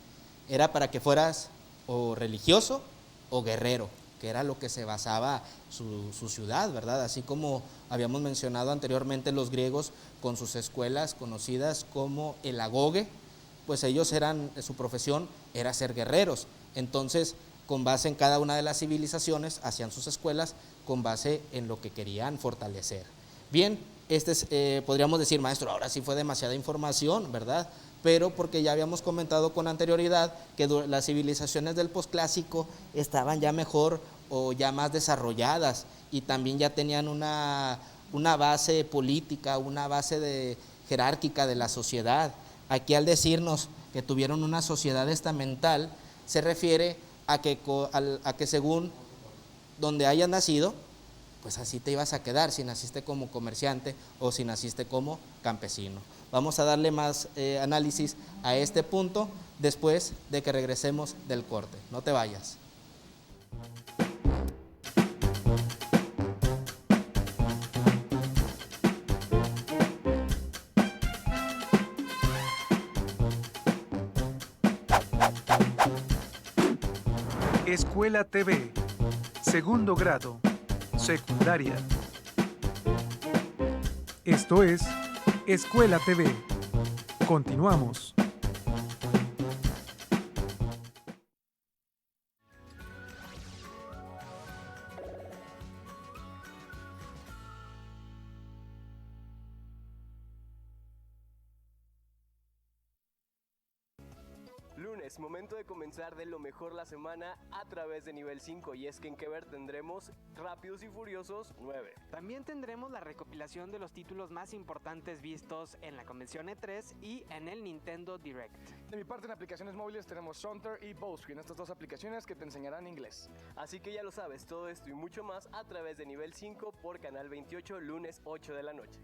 Era para que fueras o religioso o guerrero, que era lo que se basaba su ciudad, ¿verdad? Así como habíamos mencionado anteriormente, los griegos con sus escuelas conocidas como el agoge, pues ellos su profesión era ser guerreros. Entonces, con base en cada una de las civilizaciones, hacían sus escuelas con base en lo que querían fortalecer. Bien, podríamos decir, maestro, ahora sí fue demasiada información, ¿verdad? Pero porque ya habíamos comentado con anterioridad que las civilizaciones del posclásico estaban ya mejor o ya más desarrolladas y también ya tenían una base política, una base jerárquica de la sociedad. Aquí al decirnos que tuvieron una sociedad estamental, se refiere a que según donde hayas nacido, pues así te ibas a quedar, si naciste como comerciante o si naciste como campesino. Vamos a darle más análisis a este punto después de que regresemos del corte. No te vayas. Escuela TV, segundo grado, secundaria. Esto es Escuela TV. Continuamos. Lunes, momento de comenzar de lo mejor la semana a través de Nivel 5, y es que en que ver tendremos Rápidos y Furiosos 9. También tendremos la recopilación de los títulos más importantes vistos en la convención E3 y en el Nintendo Direct. De mi parte, en aplicaciones móviles tenemos Sonter y Bowscreen, estas dos aplicaciones que te enseñarán inglés. Así que ya lo sabes, todo esto y mucho más a través de Nivel 5 por Canal 28, lunes 8 de la noche.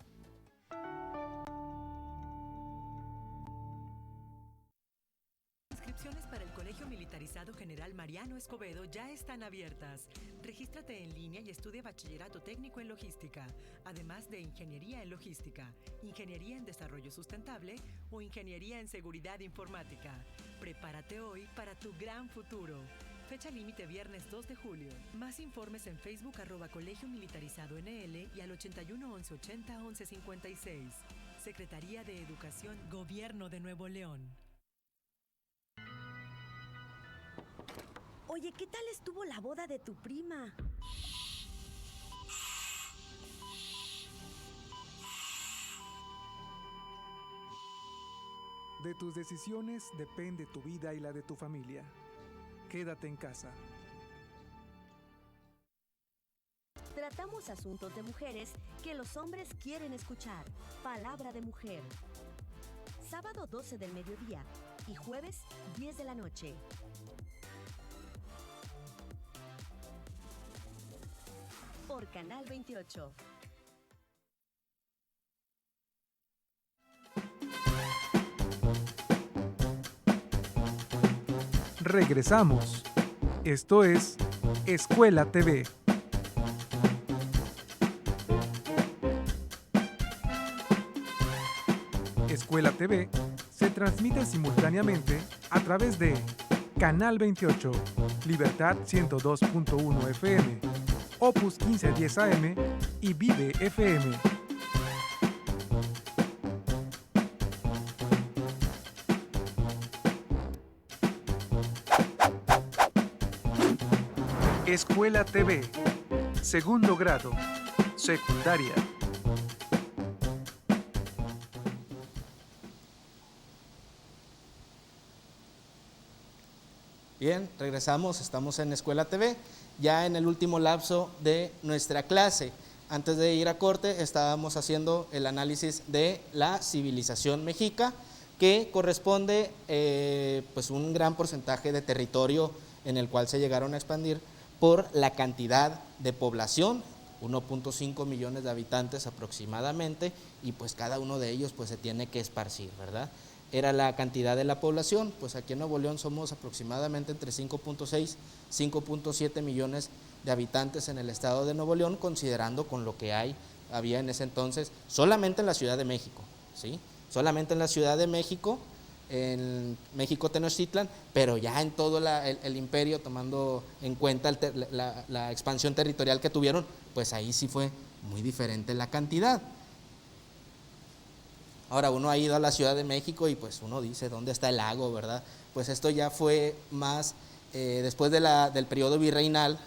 Inscripciones para el Colegio Militarizado General Mariano Escobedo ya están abiertas. Regístrate en línea y estudia bachillerato técnico en logística, además de ingeniería en logística, ingeniería en desarrollo sustentable o ingeniería en seguridad informática. Prepárate hoy para tu gran futuro. Fecha límite viernes 2 de julio. Más informes en Facebook @Colegio Militarizado NL y al 81 11 80 11 56. Secretaría de Educación, Gobierno de Nuevo León. Oye, ¿qué tal estuvo la boda de tu prima? De tus decisiones depende tu vida y la de tu familia. Quédate en casa. Tratamos asuntos de mujeres que los hombres quieren escuchar. Palabra de mujer. Sábado 12 del mediodía y jueves 10 de la noche. Por Canal 28. Regresamos. Esto es Escuela TV. Escuela TV se transmite simultáneamente a través de Canal 28, Libertad 102.1 FM, Opus 1510 AM y Vive FM. Escuela TV, segundo grado, secundaria. Bien, regresamos, estamos en Escuela TV, ya en el último lapso de nuestra clase. Antes de ir a corte estábamos haciendo el análisis de la civilización mexica, que corresponde pues un gran porcentaje de territorio en el cual se llegaron a expandir por la cantidad de población, 1.5 millones de habitantes aproximadamente, y pues cada uno de ellos pues se tiene que esparcir, ¿verdad? Era la cantidad de la población, pues aquí en Nuevo León somos aproximadamente entre 5.6, 5.7 millones de habitantes en el estado de Nuevo León, considerando con lo que había en ese entonces, solamente en la Ciudad de México, ¿sí? Solamente en la Ciudad de México, en México Tenochtitlan, pero ya en todo el imperio, tomando en cuenta la expansión territorial que tuvieron, pues ahí sí fue muy diferente la cantidad. Ahora uno ha ido a la Ciudad de México y pues uno dice, ¿dónde está el lago, verdad? Pues esto ya fue más, después del periodo virreinal,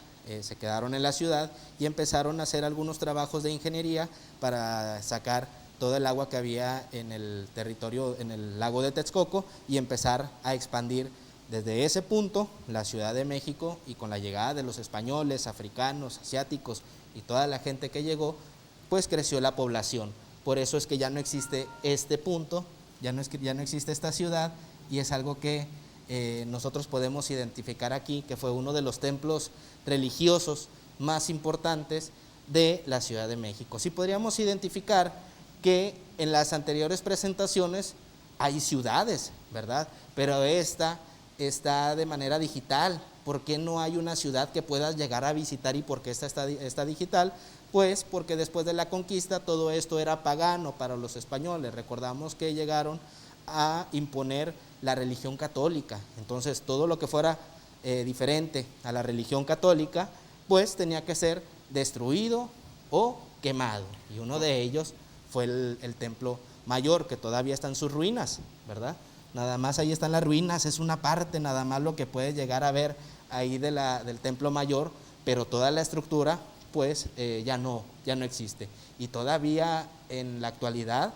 se quedaron en la ciudad y empezaron a hacer algunos trabajos de ingeniería para sacar todo el agua que había en el territorio, en el lago de Texcoco, y empezar a expandir desde ese punto la Ciudad de México, y con la llegada de los españoles, africanos, asiáticos y toda la gente que llegó, pues creció la población. Por eso es que ya no existe este punto, ya no existe esta ciudad, y es algo que nosotros podemos identificar aquí, que fue uno de los templos religiosos más importantes de la Ciudad de México. Sí podríamos identificar que en las anteriores presentaciones hay ciudades, ¿verdad? Pero esta está de manera digital. ¿Por qué no hay una ciudad que puedas llegar a visitar y por qué esta está digital? Pues porque después de la conquista todo esto era pagano para los españoles. Recordamos que llegaron a imponer la religión católica. Entonces todo lo que fuera diferente a la religión católica, pues tenía que ser destruido o quemado. Y uno de ellos fue el Templo Mayor, que todavía está en sus ruinas, ¿verdad? Nada más ahí están las ruinas, es una parte nada más lo que puedes llegar a ver ahí del Templo Mayor, pero toda la estructura pues ya no existe. Y todavía en la actualidad,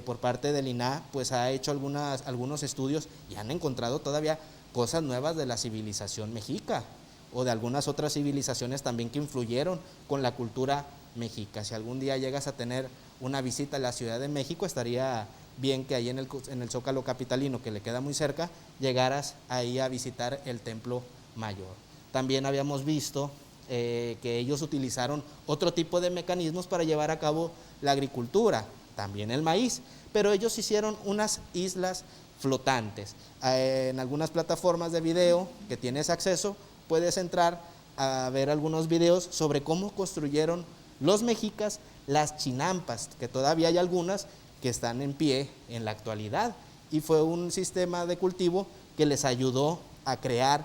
por parte del INAH, pues ha hecho algunos estudios y han encontrado todavía cosas nuevas de la civilización mexica o de algunas otras civilizaciones también que influyeron con la cultura mexica. Si algún día llegas a tener una visita a la Ciudad de México, estaría bien que ahí en el Zócalo capitalino, que le queda muy cerca, llegaras ahí a visitar el Templo Mayor. También habíamos visto que ellos utilizaron otro tipo de mecanismos para llevar a cabo la agricultura, también el maíz, pero ellos hicieron unas islas flotantes. En algunas plataformas de video que tienes acceso, puedes entrar a ver algunos videos sobre cómo construyeron los mexicas las chinampas, que todavía hay algunas que están en pie en la actualidad, y fue un sistema de cultivo que les ayudó a crear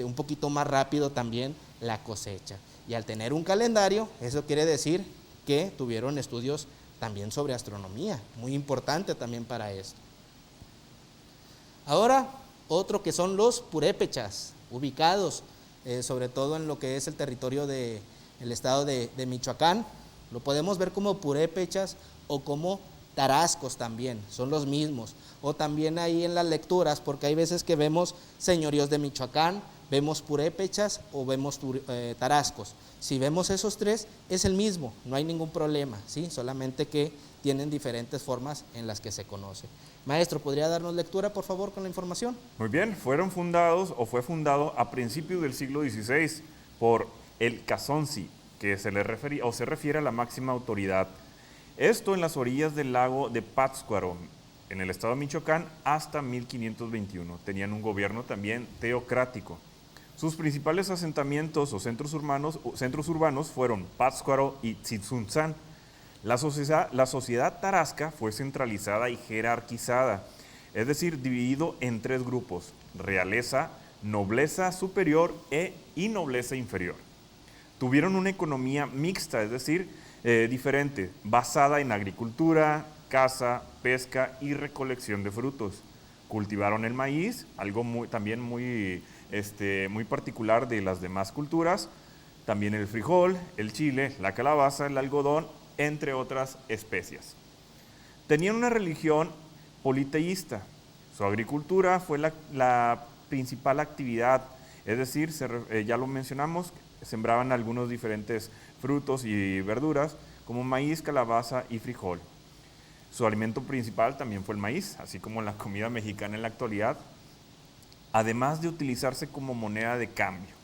un poquito más rápido también la cosecha. Y al tener un calendario, eso quiere decir que tuvieron estudios también sobre astronomía, muy importante también para esto. Ahora, otro que son los purépechas, ubicados sobre todo en lo que es el territorio del estado de Michoacán. Lo podemos ver como purépechas o como tarascos también, son los mismos. O también ahí en las lecturas, porque hay veces que vemos señoríos de Michoacán, vemos purépechas o vemos tarascos. Si vemos esos tres, es el mismo, no hay ningún problema, ¿sí? Solamente que tienen diferentes formas en las que se conoce. Maestro, ¿podría darnos lectura, por favor, con la información? Muy bien, fue fundado a principios del siglo XVI por el Cazonzi, que se refiere a la máxima autoridad. Esto en las orillas del lago de Pátzcuaro, en el estado de Michoacán, hasta 1521. Tenían un gobierno también teocrático. Sus principales asentamientos o centros urbanos fueron Pátzcuaro y Tzitzuntzán. La sociedad tarasca fue centralizada y jerarquizada. es decir, dividido en 3 grupos: realeza, nobleza superior y nobleza inferior. Tuvieron una economía mixta, es decir, diferente, basada en agricultura, caza, pesca y recolección de frutos. Cultivaron el maíz, algo también muy particular de las demás culturas, también el frijol, el chile, la calabaza, el algodón, entre otras especias. Tenían una religión politeísta. Su agricultura fue la principal actividad, es decir, ya lo mencionamos, sembraban algunos diferentes frutos y verduras como maíz, calabaza y frijol. Su alimento principal también fue el maíz, así como la comida mexicana en la actualidad, además de utilizarse como moneda de cambio.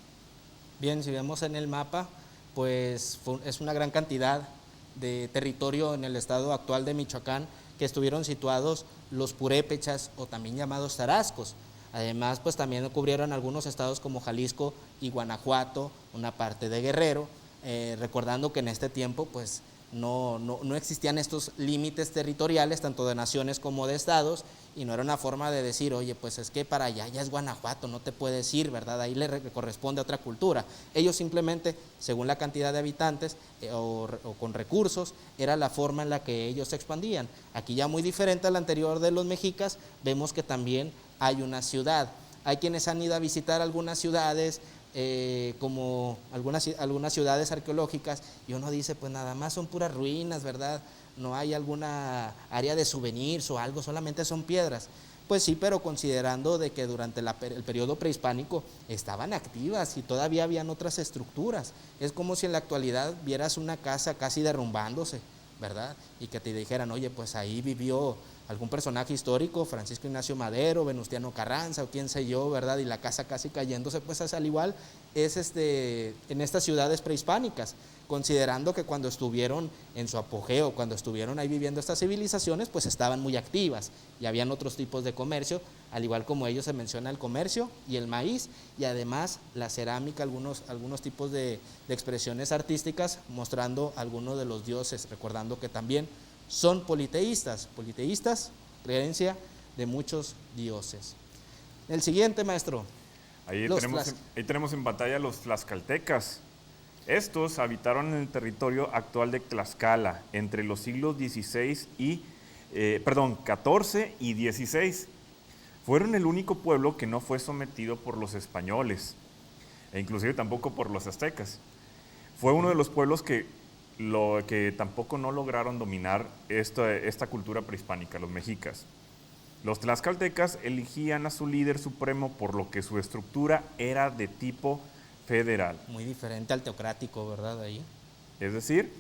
Bien, si vemos en el mapa, pues es una gran cantidad de territorio en el estado actual de Michoacán que estuvieron situados los purépechas o también llamados tarascos. Además, pues también cubrieron algunos estados como Jalisco y Guanajuato, una parte de Guerrero, recordando que en este tiempo pues no existían estos límites territoriales, tanto de naciones como de estados, y no era una forma de decir, oye, pues es que para allá ya es Guanajuato, no te puedes ir, ¿verdad? Ahí le corresponde a otra cultura. Ellos simplemente, según la cantidad de habitantes o con recursos, era la forma en la que ellos se expandían. Aquí ya muy diferente al anterior de los mexicas, vemos que también hay una ciudad. Hay quienes han ido a visitar algunas ciudades, como algunas ciudades arqueológicas, y uno dice, pues nada más son puras ruinas, ¿verdad? No hay alguna área de souvenirs o algo, solamente son piedras. Pues sí, pero considerando de que durante el periodo prehispánico estaban activas y todavía habían otras estructuras. Es como si en la actualidad vieras una casa casi derrumbándose, ¿verdad? Y que te dijeran, oye, pues ahí vivió algún personaje histórico, Francisco Ignacio Madero, Venustiano Carranza o quién sé yo, ¿verdad? Y la casa casi cayéndose, pues al igual es en estas ciudades prehispánicas, considerando que cuando estuvieron en su apogeo, cuando estuvieron ahí viviendo estas civilizaciones, pues estaban muy activas y habían otros tipos de comercio, al igual como ellos se menciona el comercio y el maíz, y además la cerámica, algunos tipos de expresiones artísticas mostrando algunos de los dioses, recordando que también son politeístas, creencia de muchos dioses. El siguiente, maestro. Ahí tenemos en pantalla los tlaxcaltecas. Estos habitaron en el territorio actual de Tlaxcala entre los siglos XIV y XVI. Fueron el único pueblo que no fue sometido por los españoles, e inclusive tampoco por los aztecas. Fue uno de los pueblos que tampoco no lograron dominar esta cultura prehispánica, los mexicas. Los tlaxcaltecas elegían a su líder supremo, por lo que su estructura era de tipo federal. Muy diferente al teocrático, ¿verdad? Ahí. Es decir,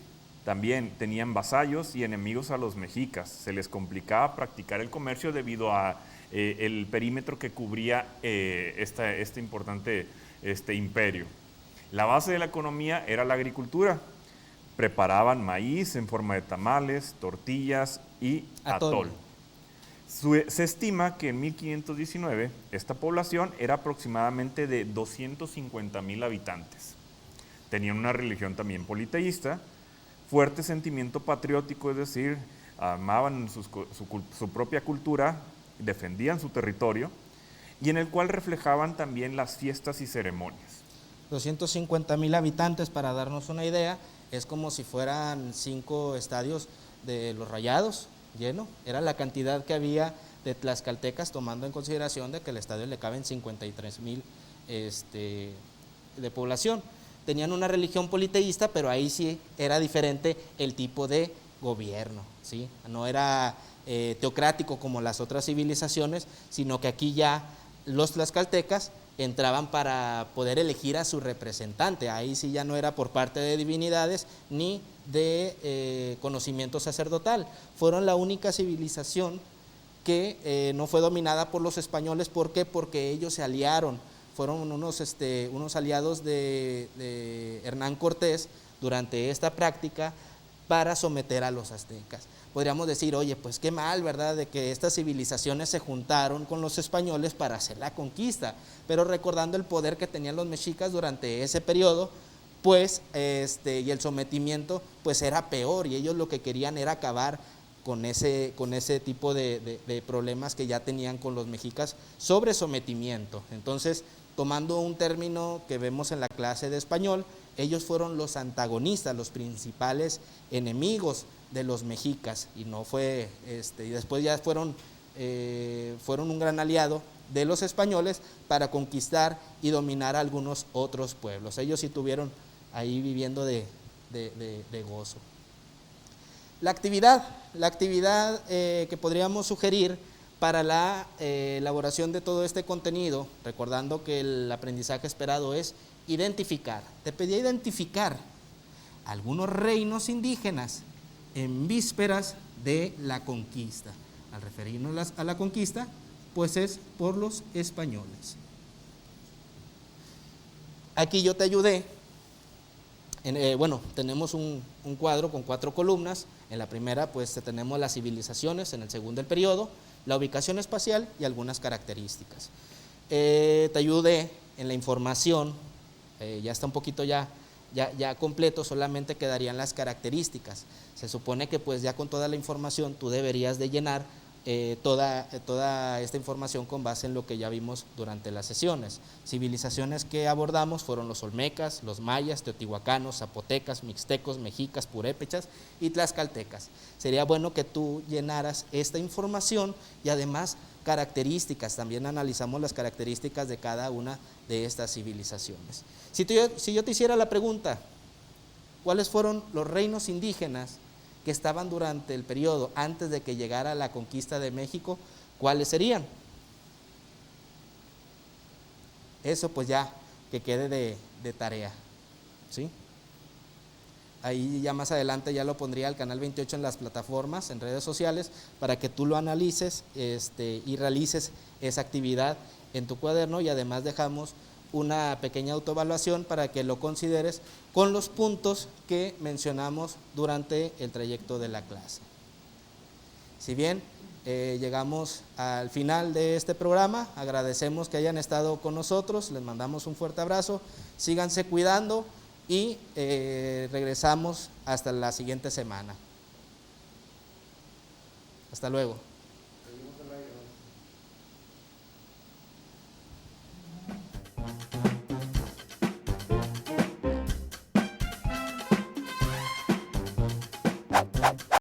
también tenían vasallos y enemigos a los mexicas. Se les complicaba practicar el comercio debido a el perímetro que cubría este importante imperio. La base de la economía era la agricultura. Preparaban maíz en forma de tamales, tortillas y atol. Se estima que en 1519 esta población era aproximadamente de 250,000 habitantes. Tenían una religión también politeísta, fuerte sentimiento patriótico, es decir, amaban su propia cultura, defendían su territorio, y en el cual reflejaban también las fiestas y ceremonias. 250,000 habitantes, para darnos una idea, es como si fueran 5 estadios de los Rayados lleno. Era la cantidad que había de tlaxcaltecas, tomando en consideración de que el estadio le caben 53,000 de población. Tenían una religión politeísta, pero ahí sí era diferente el tipo de gobierno, ¿sí? No era teocrático como las otras civilizaciones, sino que aquí ya los tlaxcaltecas entraban para poder elegir a su representante. Ahí sí ya no era por parte de divinidades ni de conocimiento sacerdotal. Fueron la única civilización que no fue dominada por los españoles. ¿Por qué? Porque ellos se aliaron. Fueron unos aliados de Hernán Cortés durante esta práctica para someter a los aztecas. Podríamos decir, oye, pues qué mal, ¿verdad?, de que estas civilizaciones se juntaron con los españoles para hacer la conquista, pero recordando el poder que tenían los mexicas durante ese periodo, pues, y el sometimiento, pues era peor, y ellos lo que querían era acabar con ese tipo de problemas que ya tenían con los mexicas sobre sometimiento. Entonces, tomando un término que vemos en la clase de español, ellos fueron los antagonistas, los principales enemigos de los mexicas, y no fue, y después ya fueron un gran aliado de los españoles para conquistar y dominar a algunos otros pueblos. Ellos sí tuvieron ahí viviendo de gozo. La actividad que podríamos sugerir para la elaboración de todo este contenido, recordando que el aprendizaje esperado es identificar. Te pedí identificar algunos reinos indígenas en vísperas de la conquista. Al referirnos a la conquista, pues es por los españoles. Aquí yo te ayudé. Tenemos un cuadro con 4 columnas. En la primera pues tenemos las civilizaciones, en el segundo el periodo, la ubicación espacial y algunas características. Te ayudé en la información, ya está un poquito ya completo, solamente quedarían las características. Se supone que pues ya con toda la información tú deberías de llenar toda esta información con base en lo que ya vimos durante las sesiones. Civilizaciones que abordamos fueron los olmecas, los mayas, teotihuacanos, zapotecas, mixtecos, mexicas, purépechas y tlaxcaltecas. Sería bueno que tú llenaras esta información y además características, también analizamos las características de cada una de estas civilizaciones. Si yo te hiciera la pregunta, ¿cuáles fueron los reinos indígenas que estaban durante el periodo antes de que llegara la conquista de México? ¿Cuáles serían? Eso pues ya que quede de tarea, ¿sí? Ahí ya más adelante ya lo pondría al canal 28 en las plataformas, en redes sociales, para que tú lo analices y realices esa actividad en tu cuaderno, y además dejamos una pequeña autoevaluación para que lo consideres con los puntos que mencionamos durante el trayecto de la clase. Si bien llegamos al final de este programa, agradecemos que hayan estado con nosotros, les mandamos un fuerte abrazo, síganse cuidando y regresamos hasta la siguiente semana. Hasta luego.